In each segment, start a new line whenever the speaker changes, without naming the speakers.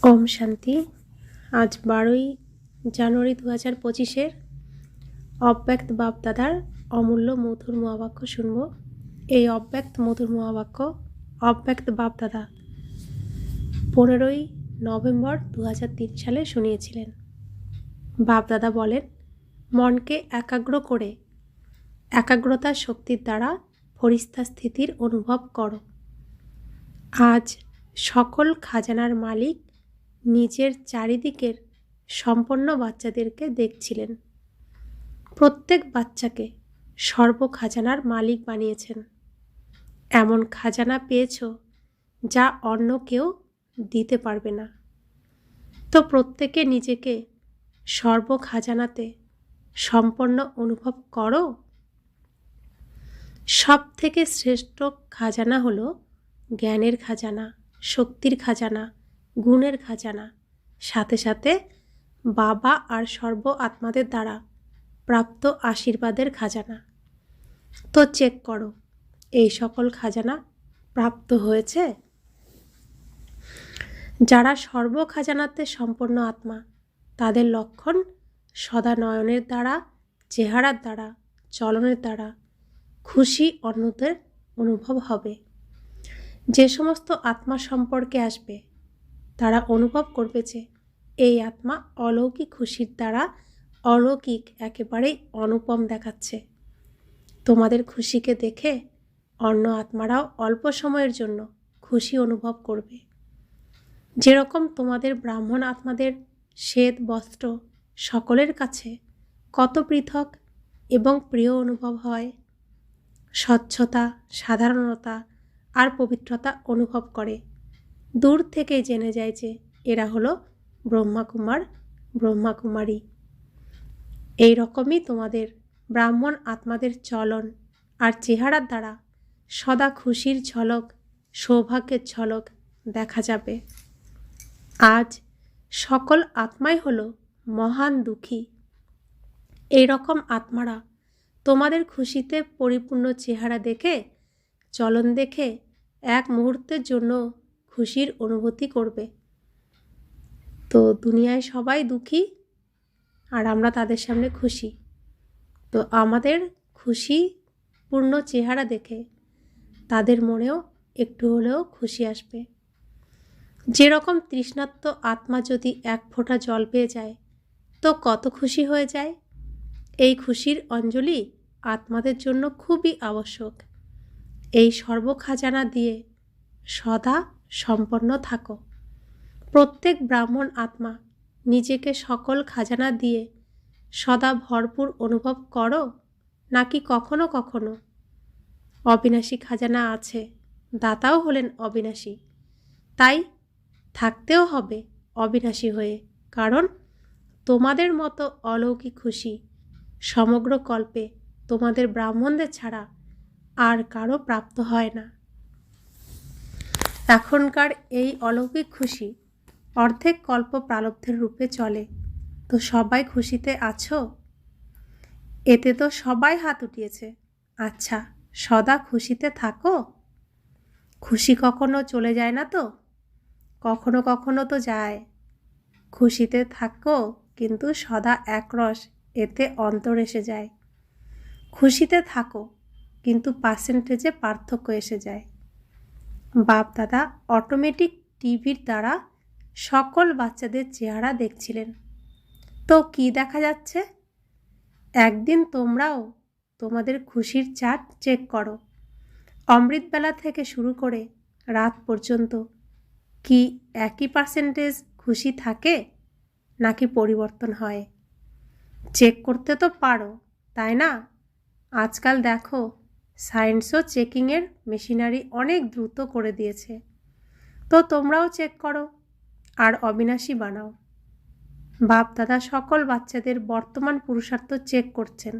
ওম শান্তি। আজ 12ই জানুয়ারি 2025 অব্যক্ত বাপদাদার অমূল্য মধুর মহাবাক্য শুনব। এই অব্যক্ত মধুর মহাবাক্য অব্যক্ত বাপদাদা 15ই নভেম্বর 2003 সালে শুনিয়েছিলেন। বাপদাদা বলেন, মনকে একাগ্র করে একাগ্রতার শক্তির দ্বারা ফরিস্তা স্থিতির অনুভব করো। আজ সকল খাজানার মালিক নিজের চারিদিকের সম্পন্ন বাচ্চাদেরকে দেখছিলেন। প্রত্যেক বাচ্চাকে সর্ব খাজানার মালিক বানিয়েছেন। এমন খাজানা পেয়েছ যা অন্য কেউ দিতে পারবে না। তো প্রত্যেকে নিজেকে সর্ব খাজানাতে সম্পন্ন অনুভব করো। সব থেকে শ্রেষ্ঠ খাজানা হলো জ্ঞানের খাজানা, শক্তির খাজানা, গুণের খাজানা, সাথে সাথে বাবা আর সর্ব আত্মাদের দ্বারা প্রাপ্ত আশীর্বাদের খাজানা। তো চেক করো এই সকল খাজানা প্রাপ্ত হয়েছে। যারা সর্ব খাজানাতে সম্পন্ন আত্মা, তাদের লক্ষণ সদা নয়নের দ্বারা, চেহারার দ্বারা, চলনের দ্বারা খুশি অন্যদের অনুভব হবে। যে সমস্ত আত্মা সম্পর্কে আসবে তারা অনুভব করবে যে এই আত্মা অলৌকিক খুশির দ্বারা অলৌকিক একেবারেই অনুপম দেখাচ্ছে। তোমাদের খুশিকে দেখে অন্য আত্মারাও অল্প সময়ের জন্য খুশি অনুভব করবে। যেরকম তোমাদের ব্রাহ্মণ আত্মাদের শ্বেত বস্ত্র সকলের কাছে কত পৃথক এবং প্রিয় অনুভব হয়, স্বচ্ছতা, সাধারণতা আর পবিত্রতা অনুভব করে। দূর থেকেই জেনে যায় যে এরা হলো ব্রহ্মাকুমার, ব্রহ্মাকুমারী। এই রকমই তোমাদের ব্রাহ্মণ আত্মাদের চলন আর চেহারার দ্বারা সদা খুশির ঝলক, সৌভাগ্যের ঝলক দেখা যাবে। আজ সকল আত্মাই হলো মহান দুঃখী। এই রকম আত্মারা তোমাদের খুশিতে পরিপূর্ণ চেহারা দেখে, চলন দেখে এক মুহূর্তের জন্য খুশির অনুভূতি করবে। তো দুনিয়ায় সবাই দুঃখী আর আমরা তাদের সামনে খুশি। তো আমাদের খুশিপূর্ণ চেহারা দেখে তাদের মনেও একটু হলেও খুশি আসবে। যেরকম তৃষ্ণার্ত আত্মা যদি এক ফোঁটা জল পেয়ে যায় তো কত খুশি হয়ে যায়। এই খুশির অঞ্জলি আত্মাদের জন্য খুবই আবশ্যক। এই সর্বখাজানা দিয়ে সদা সম্পন্ন থাকো। প্রত্যেক ব্রাহ্মণ আত্মা নিজেকে সকল খাজানা দিয়ে সদা ভরপুর অনুভব করো, নাকি কখনো কখনো অবিনাশী খাজানা আছে, দাতাও হলেন অবিনাশী, তাই থাকতেও হবে অবিনাশী হয়ে। কারণ তোমাদের মতো অলৌকিক খুশি সমগ্র কল্পে তোমাদের ব্রাহ্মণদের ছাড়া আর কারো প্রাপ্ত হয় না। এখনকার এই অলৌকিক খুশি অর্ধেক কল্প প্রারব্ধের রূপে চলে। তো সবাই খুশিতে আছো? এতে তো সবাই হাত উঠিয়েছে। আচ্ছা, সদা খুশিতে থাকো। খুশি কখনো চলে যায় না তো? কখনো কখনো তো যায়। খুশিতে থাকো কিন্তু সদা একরস, এতে অন্তর এসে যায়। খুশিতে থাকো কিন্তু পার্সেন্টেজে পার্থক্য এসে যায়। বাপ দাদা অটোমেটিক টিভির দ্বারা সকল বাচ্চাদের চেহারা দেখছিলেন। তো কি দেখা যাচ্ছে? একদিন তোমরাও তোমাদের খুশির চার্ট চেক করো। অমৃতবেলা থেকে শুরু করে রাত পর্যন্ত কি একই পার্সেন্টেজ খুশি থাকে নাকি পরিবর্তন হয়? চেক করতে তো পারো, তাই না? আজকাল দেখো সায়েন্সও চেকিংয়ের মেশিনারি অনেক দ্রুত করে দিয়েছে। তো তোমরাও চেক করো আর অবিনাশী বানাও। বাপ দাদা সকল বাচ্চাদের বর্তমান পুরুষার্থ চেক করছেন।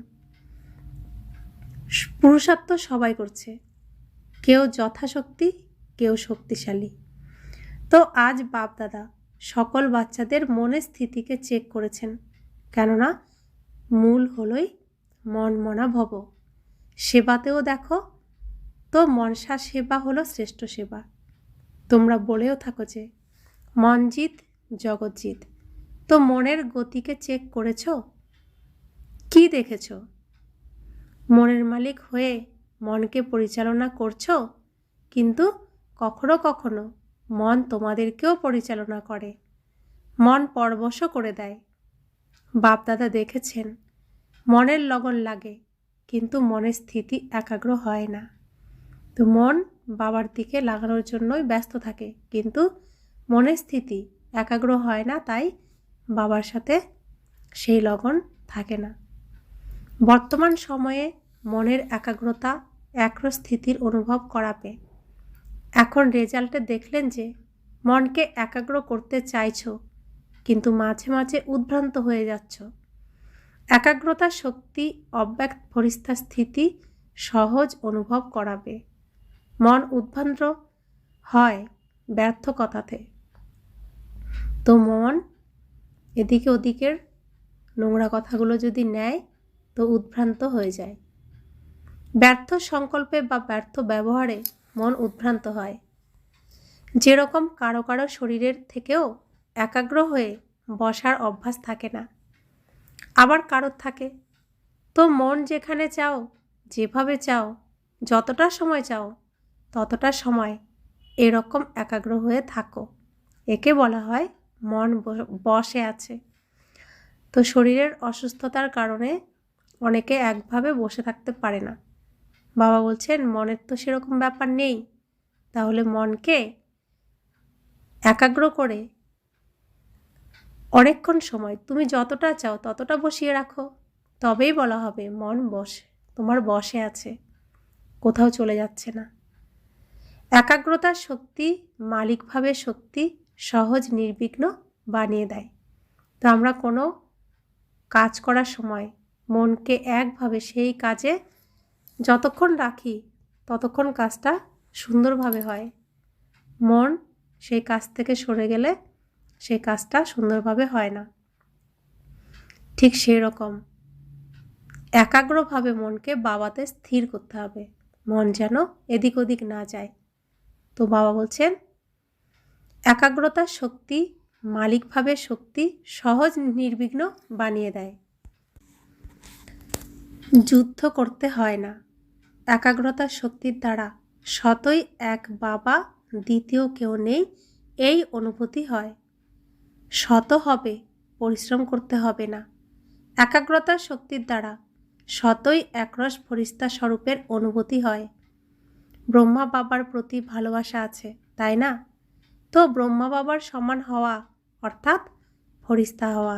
পুরুষার্থ সবাই করছে, কেউ যথাশক্তি, কেউ শক্তিশালী। তো আজ বাপ দাদা সকল বাচ্চাদের মনের স্থিতিকে চেক করেছেন, কেননা মূল হলোই মন মনা ভব। সেবাতেও দেখো তো মনসা সেবা হলো শ্রেষ্ঠ সেবা। তোমরা বলেও থাকো যে মনজিৎ জগজ্জিৎ। তো মনের গতিকে চেক করেছ? কি দেখেছ? মনের মালিক হয়ে মনকে পরিচালনা করছো, কিন্তু কখনো কখনো মন তোমাদেরকেও পরিচালনা করে, মন পরবশও করে দেয়। বাপদাদা দেখেছেন মনের লগন লাগে, কিন্তু মনের স্থিতি একাগ্র হয় না। তো মন বাবার দিকে লাগানোর জন্যই ব্যস্ত থাকে, কিন্তু মনের স্থিতি একাগ্র হয় না, তাই বাবার সাথে সেই লগন থাকে না। বর্তমান সময়ে মনের একাগ্রতা একরস স্থিতির অনুভব করাবে। এখন রেজাল্টে দেখলেন যে মনকে একাগ্র করতে চাইছো, কিন্তু মাঝে মাঝে উদ্ভ্রান্ত হয়ে যাচ্ছ। একাগ্রতা শক্তি অব্যক্ত ফরিস্তা স্থিতি সহজ অনুভব করাবে। মন উদ্ভ্রান্ত হয় ব্যর্থ কথাতে, তো মন এদিকে ওদিকের নোংরা কথাগুলো যদি নেয় তো উদ্ভ্রান্ত হয়ে যায়। ব্যর্থ সংকল্পে বা ব্যর্থ ব্যবহারে মন উদ্ভ্রান্ত হয়। যেরকম কারো কারো শরীরের থেকেও একাগ্র হয়ে বসার অভ্যাস থাকে না, আবার কারোর থাকে। তো মন যেখানে চাও, যেভাবে চাও, যতটা সময় চাও ততটা সময় এরকম একাগ্র হয়ে থাকো, একে বলা হয় মন বসে আছে। তো শরীরের অসুস্থতার কারণে অনেকে একভাবে বসে থাকতে পারে না। বাবা বলছেন মনের তো সেরকম ব্যাপার নেই, তাহলে মনকে একাগ্র করে অনেকক্ষণ সময় তুমি যতটা চাও ততটা বসিয়ে রাখো, তবেই বলা হবে মন তোমার বসে আছে, কোথাও চলে যাচ্ছে না। একাগ্রতার শক্তি মালিকভাবে শক্তি সহজ নির্বিঘ্ন বানিয়ে দেয়। তো আমরা কোনো কাজ করার সময় মনকে একভাবে সেই কাজে যতক্ষণ রাখি ততক্ষণ কাজটা সুন্দরভাবে হয়। মন সেই কাজ থেকে সরে গেলে সেই কাজটা সুন্দরভাবে হয় না। ঠিক সেই রকম একাগ্রভাবে মনকে বাবাতে স্থির করতে হবে, মন যেন এদিক ওদিক না যায়। তো বাবা বলছেন একাগ্রতার শক্তি মালিকভাবে শক্তি সহজ নির্বিঘ্ন বানিয়ে দেয়। যুদ্ধ করতে হয় না, একাগ্রতার শক্তির দ্বারা শতই এক বাবা, দ্বিতীয় কেউ নেই, এই অনুভূতি হয়। শত হবে, পরিশ্রম করতে হবে না। একাগ্রতার শক্তির দ্বারা শতই একরস ফরিস্তা স্বরূপের অনুভূতি হয়। ব্রহ্মা বাবার প্রতি ভালোবাসা আছে, তাই না? তো ব্রহ্মা বাবার সমান হওয়া অর্থাৎ ফরিস্তা হওয়া।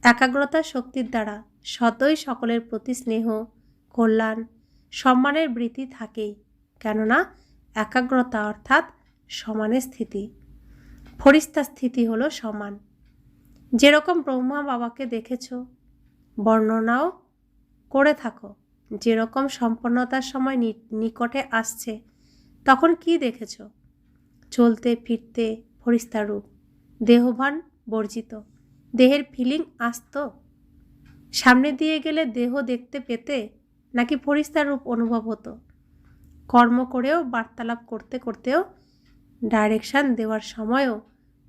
একাগ্রতার শক্তির দ্বারা শতই সকলের প্রতি স্নেহ, কল্যাণ, সম্মানের বৃত্তি থাকেই, কেননা একাগ্রতা অর্থাৎ সমানের স্থিতি। ফরিস্তা স্থিতি হলো সমান। যেরকম ব্রহ্মা বাবাকে দেখেছ, বর্ণনাও করে থাকো, যেরকম সম্পন্নতার সময় নিকটে আসছে তখন কি দেখেছ? চলতে ফিরতে ফরিস্তার রূপ, দেহভান বর্জিত, দেহের ফিলিং আসতো। সামনে দিয়ে গেলে দেহ দেখতে পেতে নাকি ফরিস্তার রূপ অনুভব হতো? কর্ম করেও বার্তালাপ করতে করতেও ডাইরেকশন দেওয়ার সময়ও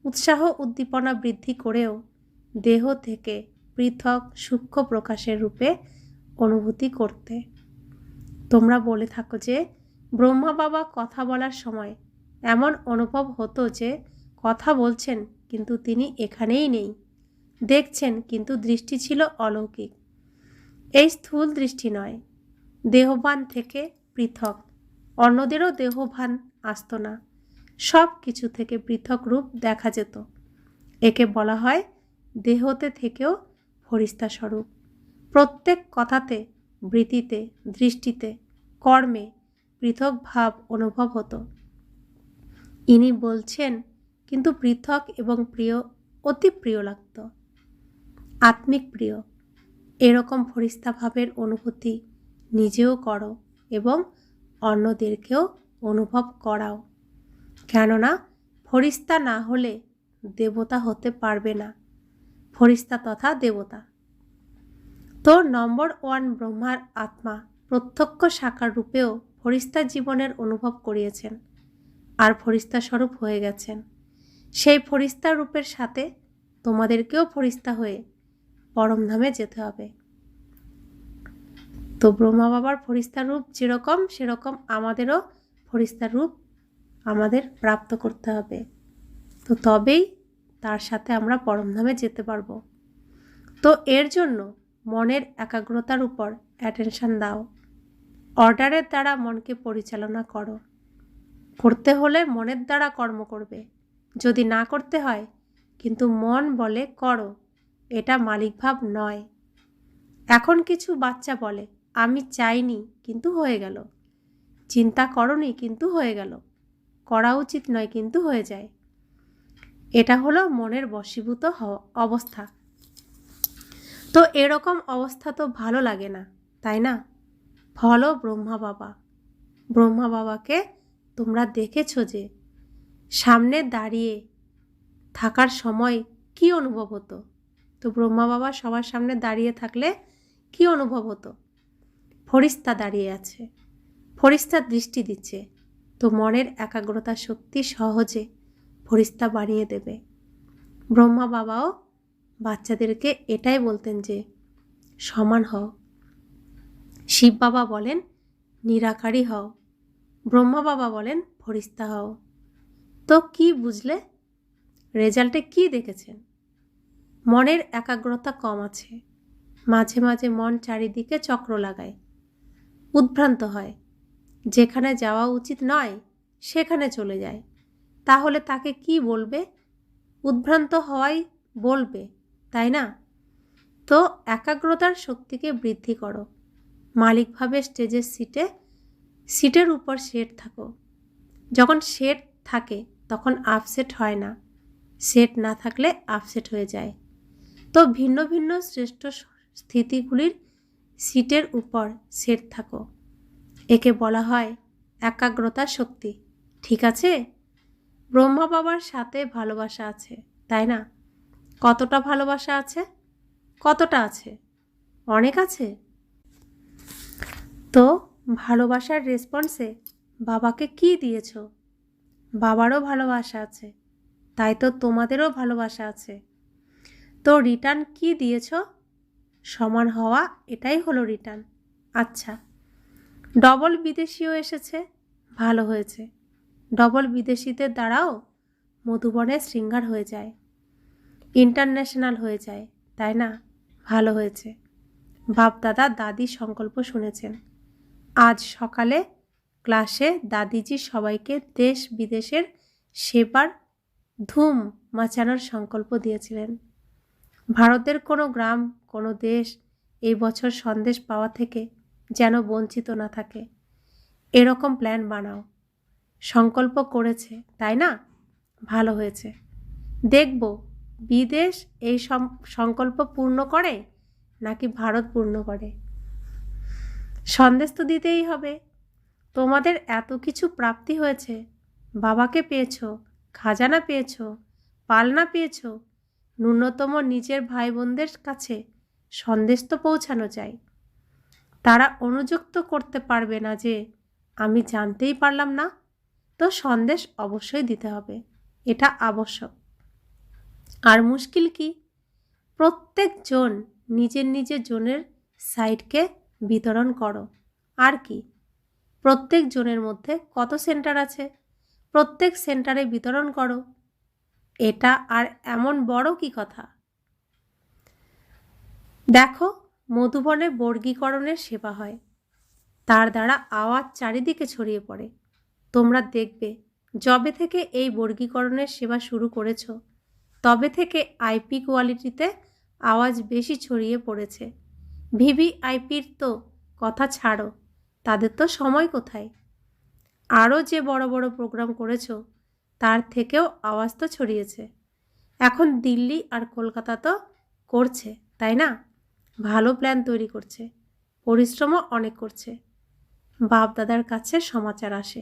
উৎসাহ উদ্দীপনা বৃদ্ধি করেও দেহ থেকে পৃথক সূক্ষ্ম প্রকাশের রূপে অনুভূতি করতে। তোমরা বলে থাকো যে ব্রহ্মা বাবা কথা বলার সময় এমন অনুভব হতো যে কথা বলছেন কিন্তু তিনি এখানেই নেই, দেখছেন কিন্তু দৃষ্টি ছিল অলৌকিক। এই স্থূল দৃষ্টি নয়, দেহভান থেকে পৃথক, অন্যদেরও দেহভান আসতো না, সব কিছু থেকে পৃথক রূপ দেখা যেত। একে বলা হয় দেহতে থেকেও ফরিস্তা স্বরূপ। প্রত্যেক কথাতে, বৃত্তিতে, দৃষ্টিতে, কর্মে পৃথক ভাব অনুভব হতো। ইনি বলছেন কিন্তু পৃথক এবং প্রিয়, অতি প্রিয় লাগত, আত্মিক প্রিয়। এরকম ফরিস্তা ভাবের অনুভূতি নিজেও করো এবং অন্যদেরকেও অনুভব করাও, কেননা ফরিস্তা না হলে দেবতা হতে পারবে না। ফরিস্তা তথা দেবতা। তো নম্বর 1 ব্রহ্মার আত্মা প্রত্যক্ষ সাকার রূপেও ফরিস্তার জীবনের অনুভব করিয়েছেন আর ফরিস্তা স্বরূপ হয়ে গেছেন। সেই ফরিস্তা রূপের সাথে তোমাদেরকেও ফরিস্তা হয়ে পরমধামে যেতে হবে। তো ব্রহ্মা বাবার ফরিস্তা রূপ যেরকম সেরকম আমাদেরও ফরিস্তা রূপ আমাদের প্রাপ্ত করতে হবে। তো তবেই তার সাথে আমরা পরমধামে যেতে পারবো। তো এর জন্য মনের একাগ্রতার উপর অ্যাটেনশন দাও। অর্ডারের দ্বারা মনকে পরিচালনা করো। করতে হলে মনের দ্বারা কর্ম করবে। যদি না করতে হয় কিন্তু মন বলে করো, এটা মালিকভাব নয়। এখন কিছু বাচ্চা বলে আমি চাইনি কিন্তু হয়ে গেল, চিন্তা করনি কিন্তু হয়ে গেল, করা উচিত নয় কিন্তু হয়ে যায়। এটা হলো মনের বশীভূত অবস্থা। তো এরকম অবস্থা তো ভালো লাগে না, তাই না? ফলো ব্রহ্মা বাবা। ব্রহ্মা বাবাকে তোমরা দেখেছো যে সামনে দাঁড়িয়ে থাকার সময় কি অনুভব হতো? তো ব্রহ্মা বাবা সবার সামনে দাঁড়িয়ে থাকলে কি অনুভব হতো? ফরিস্তা দাঁড়িয়ে আছে, ফরিস্তা দৃষ্টি দিচ্ছে। তো মনের একাগ্রতা শক্তি সহজে ফরিস্তা বানিয়ে দেবে। ব্রহ্মা বাবাও বাচ্চাদেরকে এটাই বলতেন যে সমান হও। শিব বাবা বলেন নিরাকারী হও, ব্রহ্মা বাবা বলেন ফরিস্তা হও। তো কি বুঝলে? রেজাল্টে কি দেখেছেন? মনের একাগ্রতা কম আছে, মাঝে মাঝে মন চারিদিকে চক্র লাগায়, উদ্ভ্রান্ত হয়, যেখানে যাওয়া উচিত নয় সেখানে চলে যায়। তাহলে তাকে কি বলবে? উদ্ভ্রান্ত হওয়াই বলবে, তাই না? তো একাগ্রতার শক্তিকে বৃদ্ধি করো। মালিকভাবে স্টেজের সিটের উপর সেট থাকো। যখন সেট থাকে তখন আপসেট হয় না, সেট না থাকলে আপসেট হয়ে যায়। তো ভিন্ন ভিন্ন শ্রেষ্ঠ স্থিতিগুলির সিটের উপর সেট থাকো। একে বলা হয় একাগ্রতার শক্তি। ঠিক আছে? ব্রহ্মা বাবার সাথে ভালোবাসা আছে, তাই না? কতটা ভালোবাসা আছে? কতটা আছে? অনেক আছে। তো ভালোবাসার রেসপন্সে বাবাকে কি দিয়েছ? বাবারও ভালোবাসা আছে, তাই তো তোমাদেরও ভালোবাসা আছে। তো রিটার্ন কি দিয়েছ? সমান হওয়া, এটাই হলো রিটার্ন। আচ্ছা, ডবল বিদেশিও এসেছে, ভালো হয়েছে। ডবল বিদেশিদের দ্বারাও মধুবনের শৃঙ্গার হয়ে যায়, ইন্টারন্যাশনাল হয়ে যায়, তাই না? ভালো হয়েছে। বাপ দাদা দাদি সংকল্প শুনেছেন। আজ সকালে ক্লাসে দাদিজি সবাইকে দেশ বিদেশের সেবার ধুম মাচানোর সংকল্প দিয়েছিলেন। ভারতের কোনো গ্রাম, কোনো দেশ এই বছর সন্দেশ পাওয়া থেকে যেন বঞ্চিত না থাকে, এরকম প্ল্যান বানাও। সংকল্প করেছে, তাই না? ভালো হয়েছে। দেখব বিদেশ এই সংকল্প পূর্ণ করে নাকি ভারত পূর্ণ করে। সন্দেশ তো দিতেই হবে। তোমাদের এত কিছু প্রাপ্তি হয়েছে, বাবাকে পেয়েছো, খাজানা পেয়েছো, পালনা পেয়েছো, ন্যূনতম নিজের ভাই বোনদের কাছে সন্দেশ তো পৌঁছানো চাই। তারা অনুযুক্ত করতে পারবে না যে আমি জানতেই পারলাম না। তো সন্দেশ অবশ্যই দিতে হবে, এটা আবশ্যক। আর মুশকিল কি? প্রত্যেকজন নিজের নিজের জনের সাইডকে বিতরণ করো। আর কি? প্রত্যেক জনের মধ্যে কত সেন্টার আছে, প্রত্যেক সেন্টারে বিতরণ করো। এটা আর এমন বড় কি কথা? দেখো, মধুবনে বর্গীকরণের সেবা হয়, তার দ্বারা আওয়াজ চারিদিকে ছড়িয়ে পড়ে। তোমরা দেখবে যবে থেকে এই বর্গীকরণের সেবা শুরু করেছ তবে থেকে আইপি কোয়ালিটিতে আওয়াজ বেশি ছড়িয়ে পড়েছে। ভিভিআইপির তো কথা ছাড়ো, তাদের তো সময় কোথায়? আরও যে বড় বড় প্রোগ্রাম করেছো তার থেকেও আওয়াজ তো ছড়িয়েছে। এখন দিল্লি আর কলকাতা তো করছে, তাই না? ভালো প্ল্যান তৈরি করছে, পরিশ্রমও অনেক করছে। বাপ দাদার কাছে সমাচার আসে,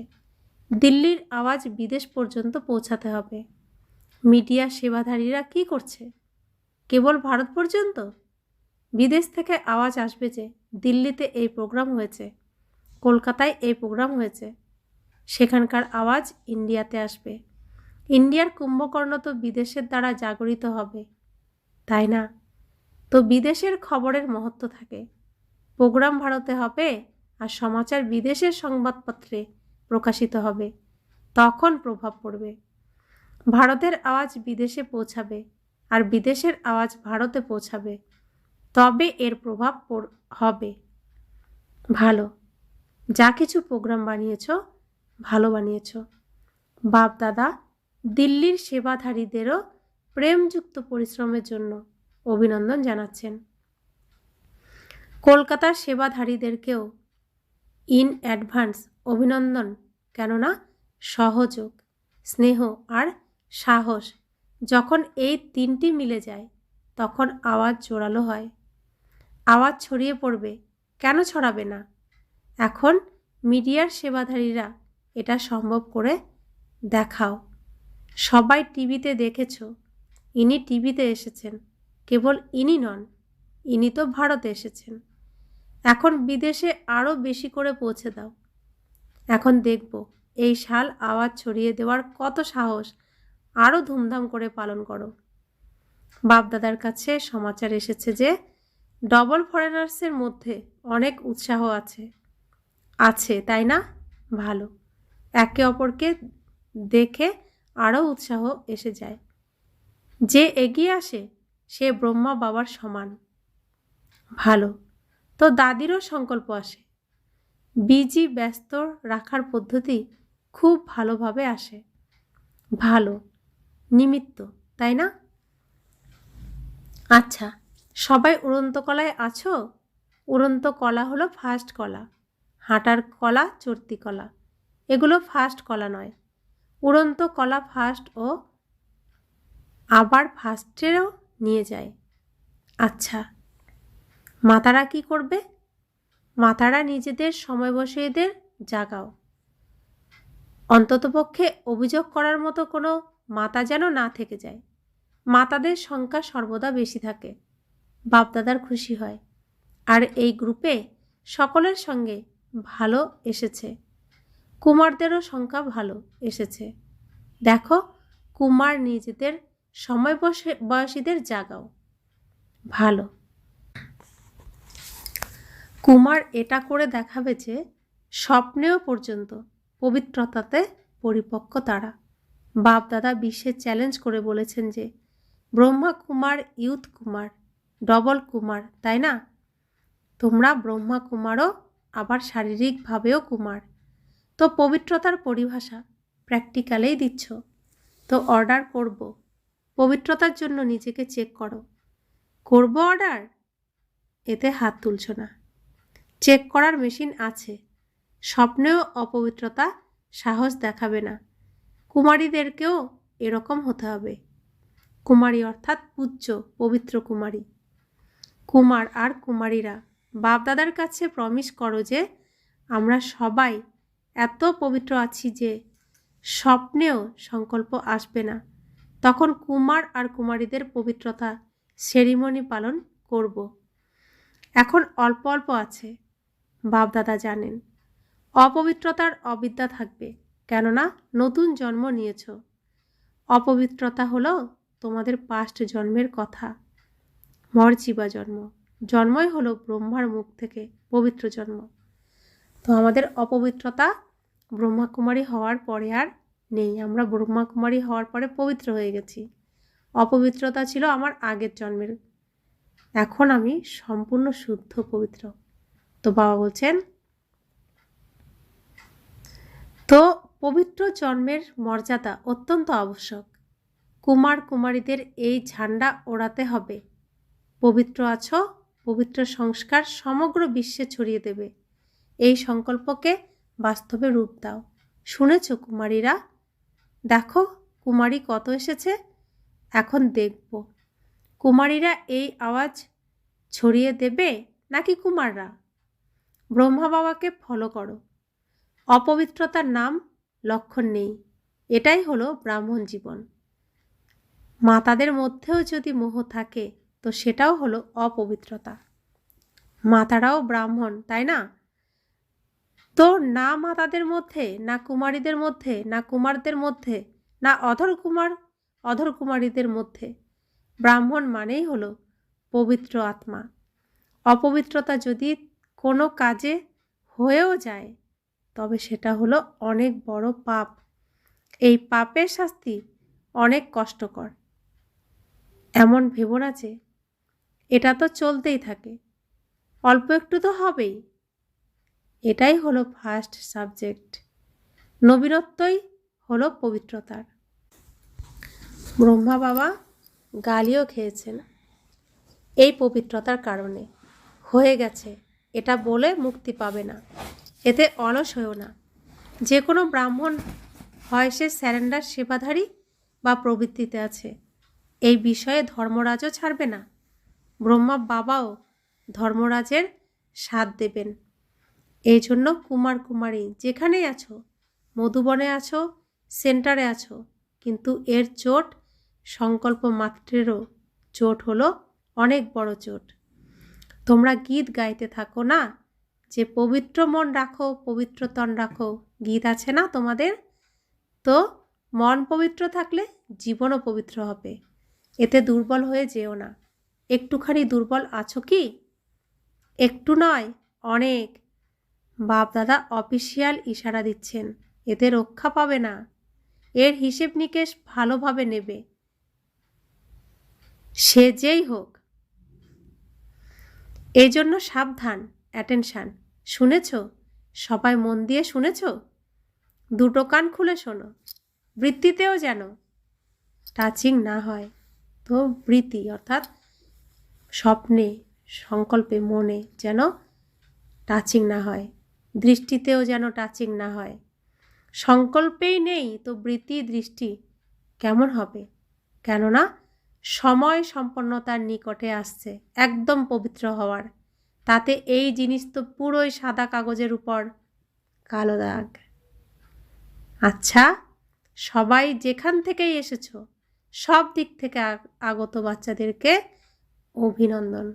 দিল্লির আওয়াজ বিদেশ পর্যন্ত পৌঁছাতে হবে। মিডিয়া সেবাধারীরা কি করছে? কেবল ভারত পর্যন্ত? বিদেশ থেকে আওয়াজ আসবে যে দিল্লিতে এই প্রোগ্রাম হয়েছে, কলকাতায় এই প্রোগ্রাম হয়েছে, সেখানকার আওয়াজ ইন্ডিয়াতে আসবে। ইন্ডিয়ার কুম্ভকর্ণ তো বিদেশের দ্বারা জাগরিত হবে, তাই না? তো বিদেশের খবরের মহত্ব থাকে। প্রোগ্রাম ভারতে হবে আর সমাচার বিদেশের সংবাদপত্রে প্রকাশিত হবে, তখন প্রভাব পড়বে। ভারতের আওয়াজ বিদেশে পৌঁছাবে আর বিদেশের আওয়াজ ভারতে পৌঁছাবে, তবে এর প্রভাব হবে। ভালো, যা কিছু প্রোগ্রাম বানিয়েছ ভালো বানিয়েছ। বাপ দাদা দিল্লির সেবাধারীদেরও প্রেমযুক্ত পরিশ্রমের জন্য অভিনন্দন জানাচ্ছেন। কলকাতার সেবাধারীদেরকেও ইন অ্যাডভান্স অভিনন্দন, কেননা সহযোগ, স্নেহ আর সাহস যখন এই তিনটি মিলে যায় তখন আওয়াজ জোরালো হয়, আওয়াজ ছড়িয়ে পড়বে। কেন ছড়াবে না? এখন মিডিয়ার সেবাধারীরা এটা সম্ভব করে দেখাও। সবাই টিভিতে দেখেছ, ইনি টিভিতে এসেছেন। কেবল ইনি নন, ইনি তো ভারতে এসেছেন। এখন বিদেশে আরও বেশি করে পৌঁছে দাও। এখন দেখব এই সাল আওয়াজ ছড়িয়ে দেওয়ার কত সাহস আরও ধুমধাম করে পালন করো। বাপদাদার কাছে সমাচার এসেছে যে ডবল ফরেনার্সের মধ্যে অনেক উৎসাহ আছে, তাই না? ভালো, একে অপরকে দেখে আরও উৎসাহ এসে যায়। যে এগিয়ে আসে সে ব্রহ্মা বাবার সমান। ভালো, তো দাদিরও সংকল্প আসে। বিজি ব্যস্ত রাখার পদ্ধতি খুব ভালোভাবে আসে। ভালো, নিমিত্ত, তাই না? আচ্ছা, সবাই উড়ন্ত কলায় আছো? উড়ন্ত কলা হলো ফার্স্ট কলা। হাঁটার কলা, চড়তি কলা, এগুলো ফার্স্ট কলা নয়। উড়ন্ত কলা ফার্স্ট ও আবার ফার্স্টেরও নিয়ে যায়। আচ্ছা, মাতারা কি করবে? মাতারা নিজেদের সময়বসীদের জাগাও। অন্ততপক্ষে অভিযোগ করার মতো কোনো মাতা যেন না থেকে যায়। মাতাদের সংখ্যা সর্বদা বেশি থাকে, বাপদাদার খুশি হয়। আর এই গ্রুপে সকলের সঙ্গে ভালো এসেছে। কুমারদেরও সংখ্যা ভালো এসেছে। দেখো, কুমার নিজেদের বয়সীদের জাগাও। ভালো, কুমার এটা করে দেখাবে যে স্বপ্নেও পর্যন্ত পবিত্রতাতে পরিপক্ক তারা। বাপদাদা বিশ্বে চ্যালেঞ্জ করে বলেছেন যে ব্রহ্মা কুমার, ইউথ কুমার, ডবল কুমার, তাই না? তোমরা ব্রহ্মা কুমারও, আবার শারীরিকভাবেও কুমার। তো পবিত্রতার পরিভাষা প্র্যাকটিক্যালেই দিচ্ছ। তো অর্ডার করব, পবিত্রতার জন্য নিজেকে চেক করো। করব অর্ডার, এতে হাত তুলছ না। চেক করার মেশিন আছে। স্বপ্নেও অপবিত্রতা সাহস দেখাবে না। কুমারীদেরকেও এরকম হতে হবে। কুমারী অর্থাৎ পূজ্য, পবিত্র কুমারী। কুমার আর কুমারীরা বাপদাদার কাছে প্রমিস করো যে আমরা সবাই এত পবিত্র আছি যে স্বপ্নেও সংকল্প আসবে না। তখন কুমার আর কুমারীদের পবিত্রতা সেরিমনি পালন করব। এখন অল্প অল্প আছে, বাপদাদা জানেন। অপবিত্রতার অবিদ্যা থাকবে, কেননা নতুন জন্ম নিয়েছ। অপবিত্রতা হলো তোমাদের পাস্ট জন্মের কথা। মরজিবা জন্মই হলো ব্রহ্মার মুখ থেকে পবিত্র জন্ম। তো আমাদের অপবিত্রতা ব্রহ্মাকুমারী হওয়ার পরে আর নেই। আমরা ব্রহ্মাকুমারী হওয়ার পরে পবিত্র হয়ে গেছি। অপবিত্রতা ছিল আমার আগের জন্মের, এখন আমি সম্পূর্ণ শুদ্ধ পবিত্র। তো বাবা বলছেন, তো পবিত্র জন্মের মর্যাদা অত্যন্ত আবশ্যক। কুমার কুমারীদের এই ঝান্ডা ওড়াতে হবে। পবিত্র আছো, পবিত্র সংস্কার সমগ্র বিশ্বে ছড়িয়ে দেবে। এই সংকল্পকে বাস্তবে রূপ দাও। শুনেছ কুমারীরা? দেখো কুমারী কত এসেছে। এখন দেখব কুমারীরা এই আওয়াজ ছড়িয়ে দেবে নাকি কুমাররা। ব্রহ্মা বাবাকে ফলো করো। অপবিত্রতার নাম লক্ষণ নেই। এটাই হলো ব্রাহ্মণ জীবন। মাতাদের মধ্যেও যদি মোহ থাকে তো সেটাও হলো অপবিত্রতা। মাতারাও ব্রাহ্মণ, তাই না? তো না মাতাদের মধ্যে, না কুমারীদের মধ্যে, না কুমারদের মধ্যে না অধর কুমারীদের মধ্যে। ব্রাহ্মণ মানেই হলো পবিত্র আত্মা। অপবিত্রতা যদি কোনো কাজে হয়েও যায় তবে সেটা হলো অনেক বড় পাপ। এই পাপের শাস্তি অনেক কষ্টকর। এমন ভেবো না যে এটা তো চলতেই থাকে, অল্প একটু তো হবেই। এটাই হলো ফার্স্ট সাবজেক্ট। নবীনত্বই হলো পবিত্রতার। ব্রহ্মা বাবা গালিও খেয়েছেন এই পবিত্রতার কারণে। হয়ে গেছে এটা বলে মুক্তি পাবে না, এতে অলস হয়েও না। যে কোনো ব্রাহ্মণ হয় সে স্যারেন্ডার সেবাধারী বা প্রবৃত্তিতে আছে, এই বিষয়ে ধর্মরাজও ছাড়বে না। ব্রহ্মা বাবাও ধর্মরাজের সাথ দেবেন। এই জন্য কুমার কুমারী যেখানেই আছো, মধুবনে আছো, সেন্টারে আছো, কিন্তু এর চোট সংকল্প মাত্রেরও চোট হলো অনেক বড় চোট। তোমরা গীত গাইতে থাকো না যে পবিত্র মন রাখো, পবিত্র তন রাখো, গীত আছে না তোমাদের? তো মন পবিত্র থাকলে জীবনও পবিত্র হবে। এতে দুর্বল হয়ে যেও না। একটুখানি দুর্বল আছো কি? একটু নয়, অনেক। বাপ দাদা অফিসিয়াল ইশারা দিচ্ছেন, এতে রক্ষা পাবে না। এর হিসেব নিকেশ ভালোভাবে নেবে, সে যেই হোক। এই জন্য সাবধান, অ্যাটেনশান। শুনেছ? সবাই মন দিয়ে শুনেছ? দুটো কান খুলে শোনো। বৃত্তিতেও যেন টাচিং না হয়। তো বৃত্তি অর্থাৎ স্বপ্নে, সংকল্পে, মনে যেন টাচিং না হয়, দৃষ্টিতেও যেন টাচিং না হয়। সংকল্পেই নেই তো বৃত্তি দৃষ্টি কেমন হবে? কেননা সময় সম্পন্নতার নিকটে আসছে একদম পবিত্র হওয়ার। তাতে এই জিনিস তো পুরোই সাদা কাগজের উপর কালো দাগ। আচ্ছা, সবাই যেখান থেকেই এসেছো, সব দিক থেকে আগত বাচ্চাদেরকে অভিনন্দন।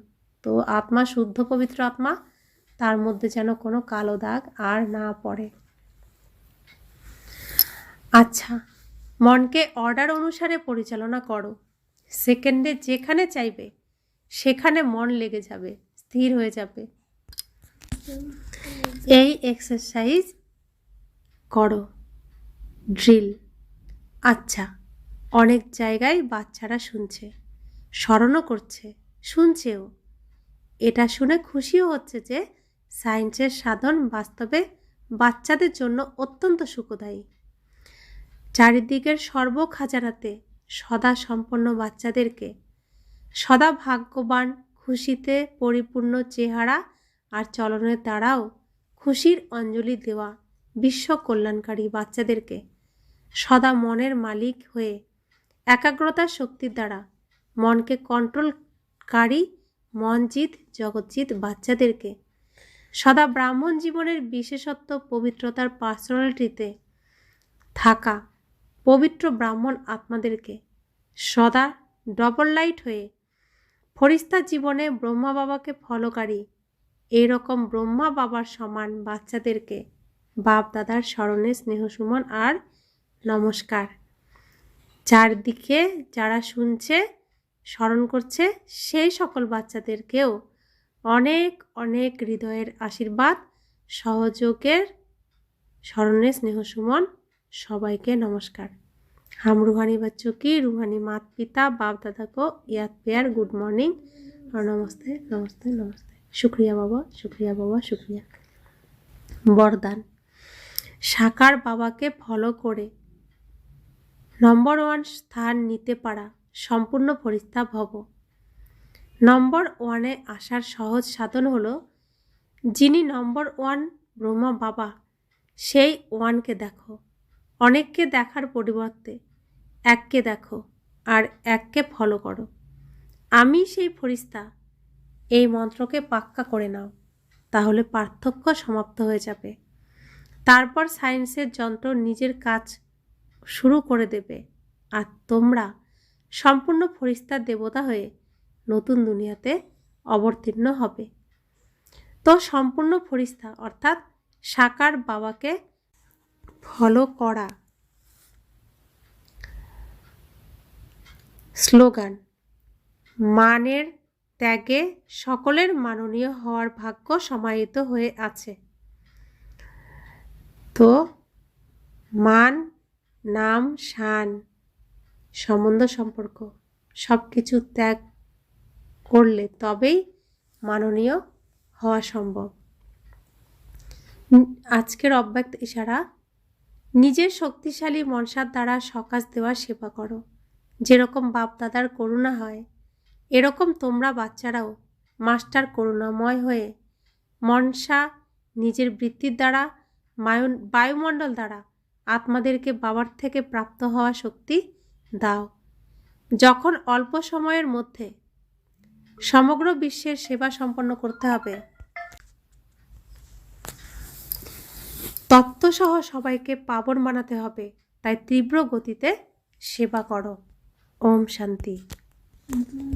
তো আত্মা শুদ্ধ পবিত্র আত্মা, তার মধ্যে যেন কোনো কালো দাগ আর না পড়ে। আচ্ছা, মনকে অর্ডার অনুসারে পরিচালনা করো। সেকেন্ডে যেখানে চাইবে সেখানে মন লেগে যাবে, স্থির হয়ে যাবে। এই এক্সারসাইজ করো, ড্রিল। আচ্ছা, অনেক জায়গায় বাচ্চারা শুনছে, স্মরণও করছে, শুনছেও। এটা শুনে খুশিও হচ্ছে যে সায়েন্সের সাধন বাস্তবে বাচ্চাদের জন্য অত্যন্ত সুখদায়ী। চারিদিকের সর্বখাজানাতে সদা সম্পন্ন বাচ্চাদেরকে সদা ভাগ্যবান, খুশিতে পরিপূর্ণ চেহারা আর চলনের দ্বারাও খুশির অঞ্জলি দেওয়া বিশ্ব কল্যাণকারী বাচ্চাদেরকে সদা মনের মালিক হয়ে একাগ্রতার শক্তির দ্বারা মনকে কন্ট্রোলকারী মনজিৎ জগৎজিৎ বাচ্চাদেরকে সদা ব্রাহ্মণ জীবনের বিশেষত্ব পবিত্রতার পার্সোনালিটিতে থাকা পবিত্র ব্রাহ্মণ আত্মাদেরকে সদা ডবল লাইট হয়ে ফরিস্তা জীবনে ব্রহ্মা বাবাকে ফলকারী এইরকম ব্রহ্মা বাবার সমান বাচ্চাদেরকে বাপ দাদার স্মরণে স্নেহসুমন আর নমস্কার। চারদিকে যারা শুনছে, স্মরণ করছে, সেই সকল বাচ্চাদেরকেও অনেক অনেক হৃদয়ের আশীর্বাদ, সহযোগের স্মরণে স্নেহসুমন। সবাইকে नमस्कार। हम रूहानी बच्चों की रूहानी माता पिता बाप दादा को याद प्यार गुड मॉर्निंग और नमस्ते नमस्ते नमस्ते। शुक्रिया बाबा, शुक्रिया बाबा, शुक्रिया। বরদান, সাকার বাবাকে ফলো করে নম্বর 1 স্থান নিতে পারা সম্পূর্ণ ফরিস্তা ভব। নম্বর 1-এ আসার সহজ সাধন হলো যিনি নম্বর 1 ব্রহ্মা বাবা, সেই 1কে দেখো। অনেককে দেখার পরিবর্তে এককে দেখো আর এককে ফলো করো। আমি সেই ফরিস্তা, এই মন্ত্রকে পাক্কা করে নাও, তাহলে পার্থক্য সমাপ্ত হয়ে যাবে। তারপর সায়েন্সের যন্ত্র নিজের কাজ শুরু করে দেবে আর তোমরা সম্পূর্ণ ফরিস্তার দেবতা হয়ে নতুন দুনিয়াতে অবতীর্ণ হবে। তো সম্পূর্ণ ফরিস্তা অর্থাৎ সাকার বাবাকে ফলো করা স্লোগান: মানের ত্যাগে সকলের মাননীয় হওয়ার ভাগ্য সমাহিত হয়ে আছে। তো মান, নাম, শান, সম্বন্ধ, সম্পর্ক সব কিছু ত্যাগ করলে তবেই মাননীয় হওয়া সম্ভব। আজকের অব্যক্ত ইশারা: নিজের শক্তিশালী মনসার দ্বারা সকাশ দেওয়ার সেবা করো। যেরকম বাপ দাদার করুণা হয়, এরকম তোমরা বাচ্চারাও মাস্টার করুণাময় হয়ে মনসা নিজের বৃত্তির দ্বারা, বায়ুমণ্ডল দ্বারা আত্মাদেরকে বাবার থেকে প্রাপ্ত হওয়া শক্তি দাও। যখন অল্প সময়ের মধ্যে সমগ্র বিশ্বের সেবা সম্পন্ন করতে হবে, তত্ত্বসহ সবাইকে পাবন বানাতে হবে, তাই তীব্র গতিতে সেবা করো। ওম শান্তি।